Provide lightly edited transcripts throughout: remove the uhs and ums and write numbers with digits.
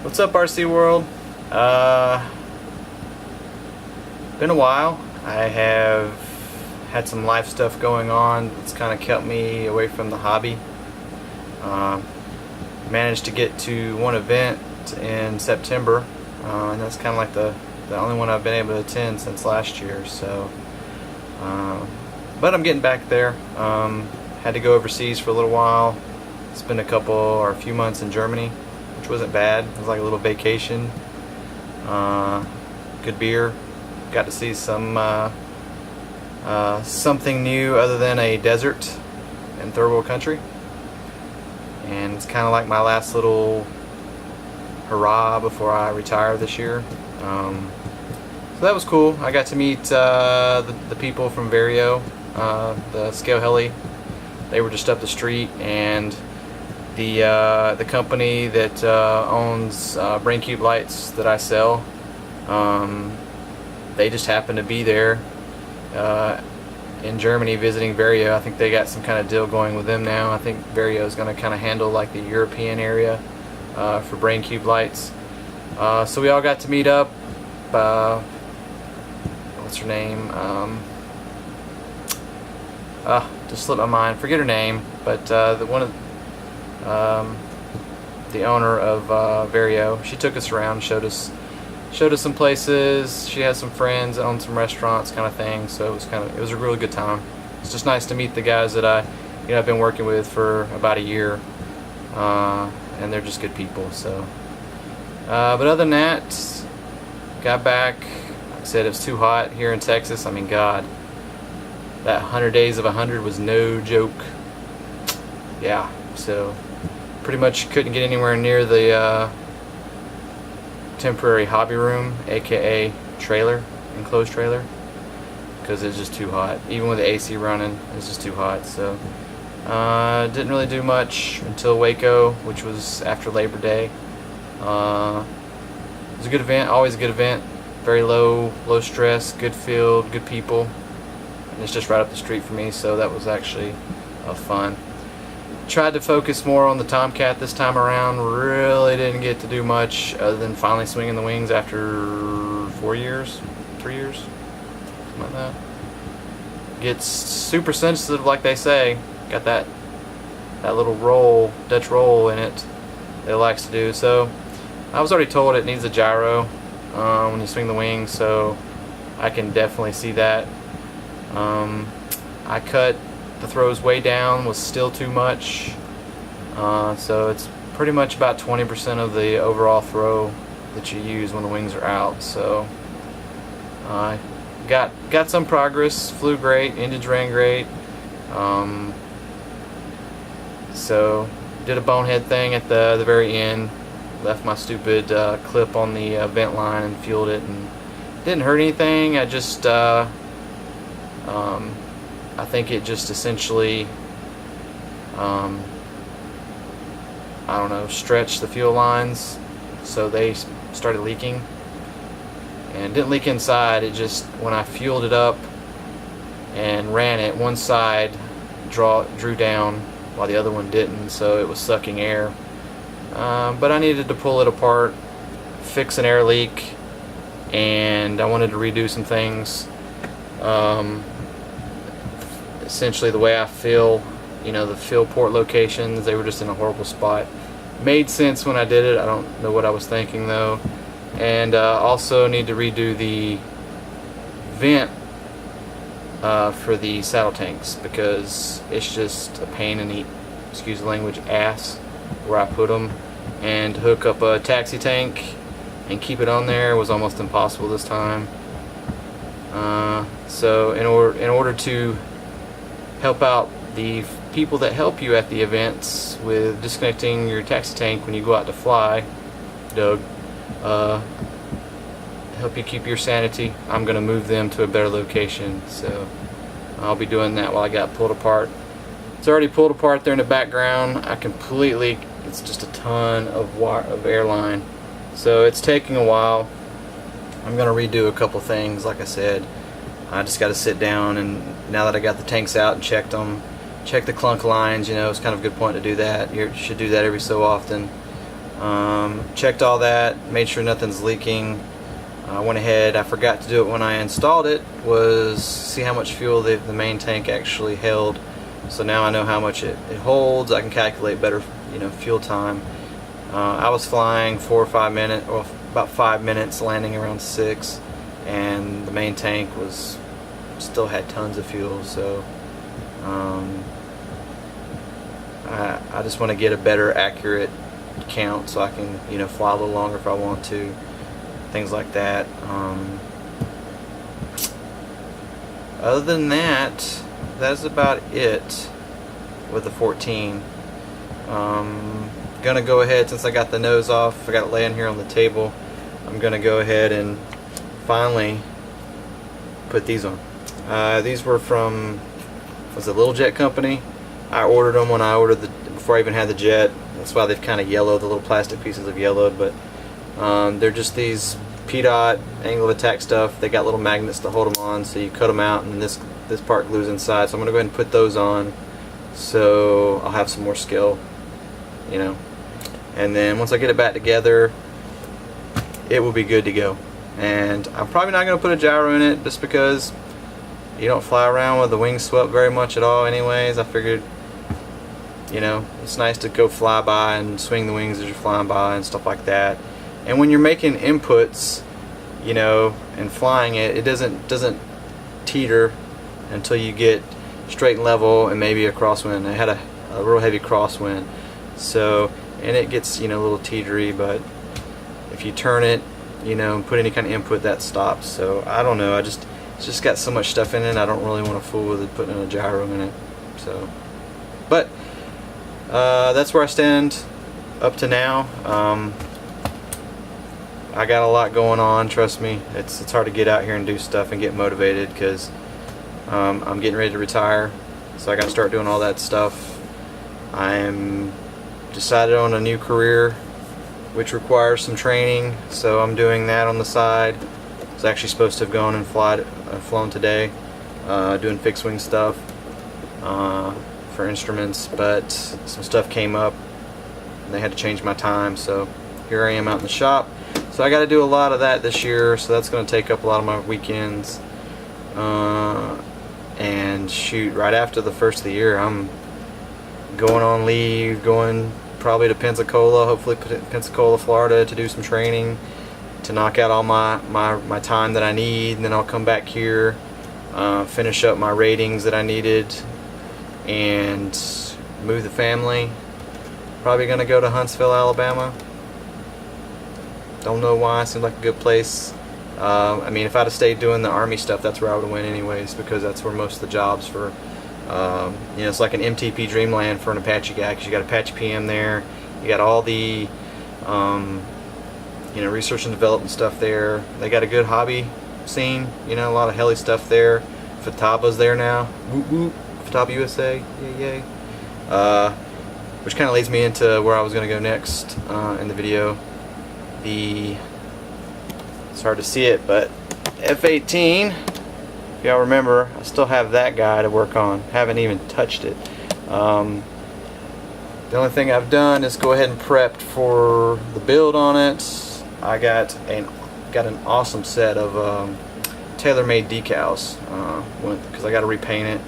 What's up, RC World? Been a while. I have had some life stuff going on. It's kind of kept me away from the hobby. Managed to get to one event in September, and that's kind of like the only one I've been able to attend since last year. So, but I'm getting back there. Had to go overseas for a little while. Spent a few months in Germany, which wasn't bad. It was like a little vacation. Good beer. Got to see some something new other than a desert in third world country, and it's kind of like my last little hurrah before I retire this year. So that was cool. I got to meet the people from Vario, the scale heli. They were just up the street, and the company that owns brain cube lights that I sell, they just happened to be there in Germany visiting Vario. I think they got some kind of deal going with them now. I think Vario is going to kind of handle like the European area for brain cube lights. So we all got to meet up. What's her name? Just slipped my mind. Forget her name, but the owner of Vario, she took us around, showed us some places. She has some friends that own some restaurants, kind of thing. So it was a really good time. It's just nice to meet the guys that I've been working with for about a year, and they're just good people. So, but other than that, got back. Like I said, it was too hot here in Texas. I mean, God, that 100 days of 100 was no joke. Yeah, so pretty much couldn't get anywhere near the temporary hobby room, aka trailer, enclosed trailer, because it's just too hot. Even with the AC running, it's just too hot. So didn't really do much until Waco, which was after Labor Day. It was a good event, always a good event. Very low stress, good field, good people, and it's just right up the street for me, so that was actually fun. Tried to focus more on the Tomcat this time around. Really didn't get to do much other than finally swinging the wings after 3 years, something like that. Gets super sensitive, like they say. Got that little roll, Dutch roll in it that it likes to do. So I was already told it needs a gyro when you swing the wings, so I can definitely see that. I cut the throws way down, was still too much, so it's pretty much about 20% of the overall throw that you use when the wings are out. So got some progress, flew great, engines ran great. So did a bonehead thing at the very end, left my stupid clip on the vent line and fueled it, and didn't hurt anything. I just I think it just essentially, I don't know, stretched the fuel lines, so they started leaking. And it didn't leak inside, it just, when I fueled it up and ran it, one side drew down while the other one didn't, so it was sucking air. But I needed to pull it apart, fix an air leak, and I wanted to redo some things. Essentially the way I feel, the fill port locations, they were just in a horrible spot. Made sense when I did it. I don't know what I was thinking though. And also need to redo the vent for the saddle tanks, because it's just a pain in the, excuse the language, ass where I put them. And to hook up a taxi tank and keep it on there was almost impossible this time. So in order to help out the people that help you at the events with disconnecting your taxi tank when you go out to fly, Doug, help you keep your sanity, I'm going to move them to a better location. So I'll be doing that while I got pulled apart. It's already pulled apart there in the background. It's just a ton of airline. So it's taking a while. I'm going to redo a couple things, like I said. I just got to sit down, and now that I got the tanks out and checked them, check the clunk lines, it's kind of a good point to do that. You should do that every so often. Checked all that, made sure nothing's leaking. I went ahead, I forgot to do it when I installed it, was see how much fuel the main tank actually held. So now I know how much it holds. I can calculate better, fuel time. I was flying 4 or 5 minutes, or about 5 minutes, landing around 6, and the main tank still had tons of fuel. So I just want to get a better accurate count so I can fly a little longer if I want to, things like that. Other than that, that's about it with the 14. Gonna go ahead, since I got the nose off, I got it laying here on the table, I'm gonna go ahead and finally put these on. These were from, was it Little Jet Company? I ordered them when I ordered before I even had the jet. That's why they've kind of yellowed, the little plastic pieces have yellowed, but they're just these PDOT angle of attack stuff. They got little magnets to hold them on, so you cut them out and this part glues inside. So I'm gonna go ahead and put those on, so I'll have some more skill, and then once I get it back together, it will be good to go. And I'm probably not gonna put a gyro in it, just because you don't fly around with the wings swept very much at all anyways. I figured, it's nice to go fly by and swing the wings as you're flying by and stuff like that. And when you're making inputs, and flying it doesn't teeter until you get straight and level and maybe a crosswind. I had a real heavy crosswind, so, and it gets a little teetery, but if you turn it, and put any kind of input, that stops. So I don't know, it's just got so much stuff in it, I don't really want to fool with it putting a gyro in it. So, but that's where I stand up to now. I got a lot going on, trust me. It's hard to get out here and do stuff and get motivated, because I'm getting ready to retire, so I got to start doing all that stuff. I'm decided on a new career, which requires some training, so I'm doing that on the side. I was actually supposed to have gone and flown today, doing fixed wing stuff for instruments, but some stuff came up and they had to change my time, so here I am out in the shop. So I got to do a lot of that this year, so that's going to take up a lot of my weekends. And shoot, right after the first of the year, I'm going on leave, going probably to Pensacola, hopefully Pensacola, Florida, to do some training, to knock out all my time that I need, and then I'll come back here, finish up my ratings that I needed, and move the family. Probably going to go to Huntsville, Alabama. Don't know why, seems like a good place. I mean, if I'd have stayed doing the Army stuff, that's where I would have went anyways, because that's where most of the jobs for, it's like an MTP dreamland for an Apache guy, because you got Apache PM there, you got all the, research and development stuff there. They got a good hobby scene, a lot of heli stuff there. Fataba's there now, whoop whoop, Fataba USA, yay yay. Which kind of leads me into where I was going to go next in the video. It's hard to see it, but F-18, if y'all remember, I still have that guy to work on. Haven't even touched it. The only thing I've done is go ahead and prepped for the build on it. I got an awesome set of tailor-made decals because I got to repaint it.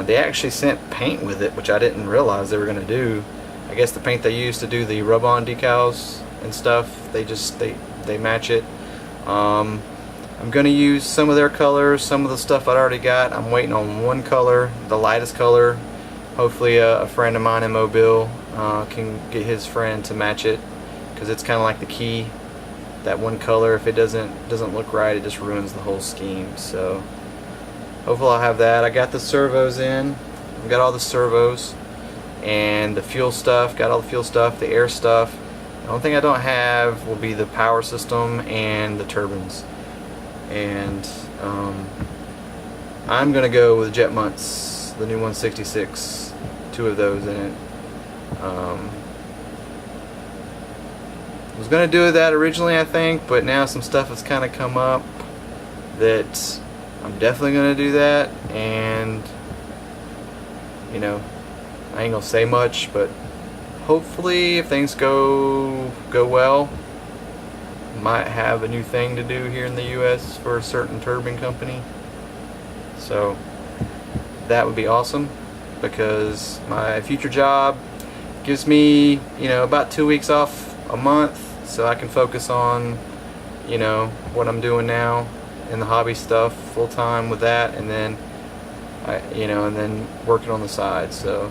They actually sent paint with it, which I didn't realize they were going to do. I guess the paint they used to do the rub-on decals and stuff, they match it. I'm going to use some of their colors, some of the stuff I'd already got. I'm waiting on one color, the lightest color. Hopefully a friend of mine in Mobile can get his friend to match it, because it's kind of like the key. That one color, if it doesn't look right, it just ruins the whole scheme. So hopefully I'll have that. I got the servos in. I've got all the servos and the fuel stuff. Got all the fuel stuff, the air stuff. The only thing I don't have will be the power system and the turbines. And I'm gonna go with Jet Munts, the new 166, 2 of those in it. Was gonna do that originally, I think, but now some stuff has kind of come up that I'm definitely gonna do that. And I ain't gonna say much, but hopefully, if things go well, might have a new thing to do here in the U.S. for a certain turbine company. So that would be awesome, because my future job gives me, about 2 weeks off a month, so I can focus on, what I'm doing now and the hobby stuff full time with that, and then and then working on the side. So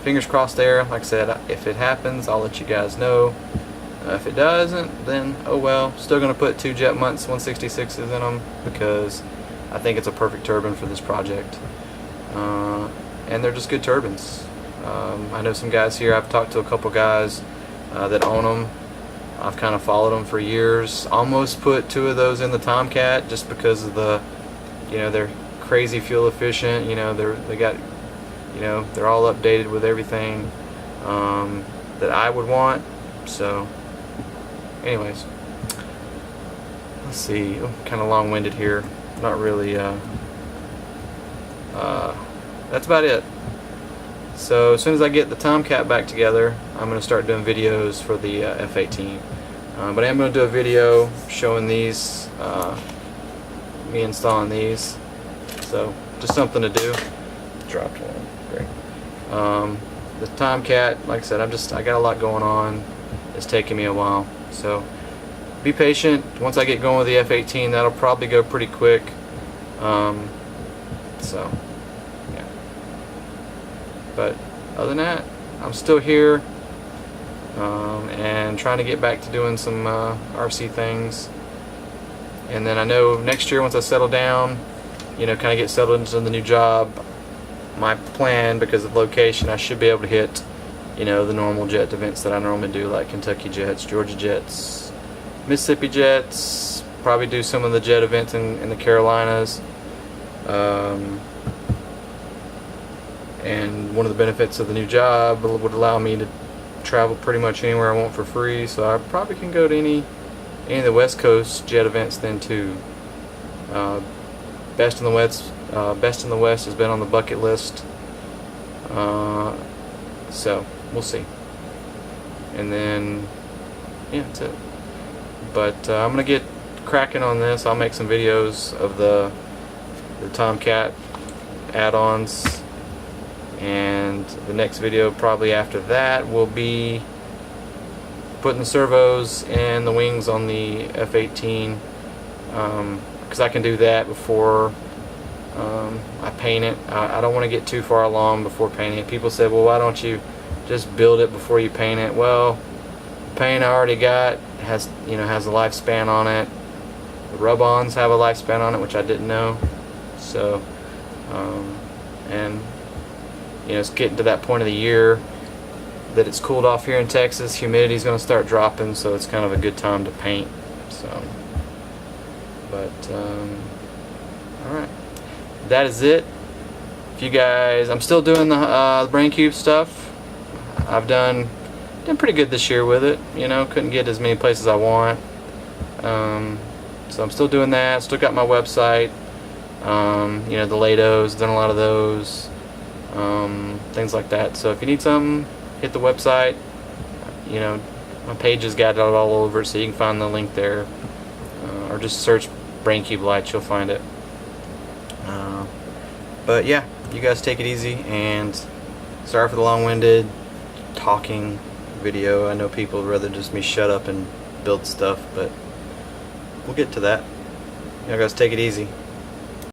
fingers crossed there. Like I said, if it happens, I'll let you guys know. If it doesn't, then oh well. Still gonna put 2 jet months 166s in them, because I think it's a perfect turbine for this project. And they're just good turbines. I know some guys here. I've talked to a couple guys that own them. I've kind of followed them for years. Almost put 2 of those in the Tomcat, just because of the, they're crazy fuel efficient. They got, they're all updated with everything that I would want. So, anyways, let's see. Kind of long-winded here. Not really. That's about it. So as soon as I get the Tomcat back together, I'm going to start doing videos for the F-18. But I am going to do a video showing these, me installing these. So just something to do. Dropped one. Great. The Tomcat, like I said, I got a lot going on. It's taking me a while. So be patient. Once I get going with the F-18, that'll probably go pretty quick. So yeah. But other than that, I'm still here, and trying to get back to doing some RC things. And then I know next year, once I settle down, kind of get settled into the new job, my plan, because of location, I should be able to hit, the normal jet events that I normally do, like Kentucky Jets, Georgia Jets, Mississippi Jets. Probably do some of the jet events in the Carolinas. And one of the benefits of the new job would allow me to travel pretty much anywhere I want for free, so I probably can go to any of the West Coast jet events then too. Best in the West has been on the bucket list, so we'll see. And then yeah, that's it. But I'm gonna get cracking on this. I'll make some videos of the Tomcat add-ons, and the next video probably after that will be putting the servos and the wings on the F-18, because I can do that before I paint it. I don't want to get too far along before painting it. People said, well, why don't you just build it before you paint it? Well, the paint I already got has a lifespan on it. The rub-ons have a lifespan on it, which I didn't know. So and it's getting to that point of the year that it's cooled off here in Texas. Humidity's going to start dropping, so it's kind of a good time to paint. So, but alright, that is it. If you guys, I'm still doing the brain cube stuff. I've done pretty good this year with it. Couldn't get as many places I want. So I'm still doing that. Still got my website. The Lados, done a lot of those. Things like that. So if you need something, hit the website. My page has got it all over, so you can find the link there, or just search Brain Cube Lights, you'll find it. But yeah, you guys take it easy, and sorry for the long-winded talking video. I know people would rather just me shut up and build stuff, but we'll get to that. You guys take it easy.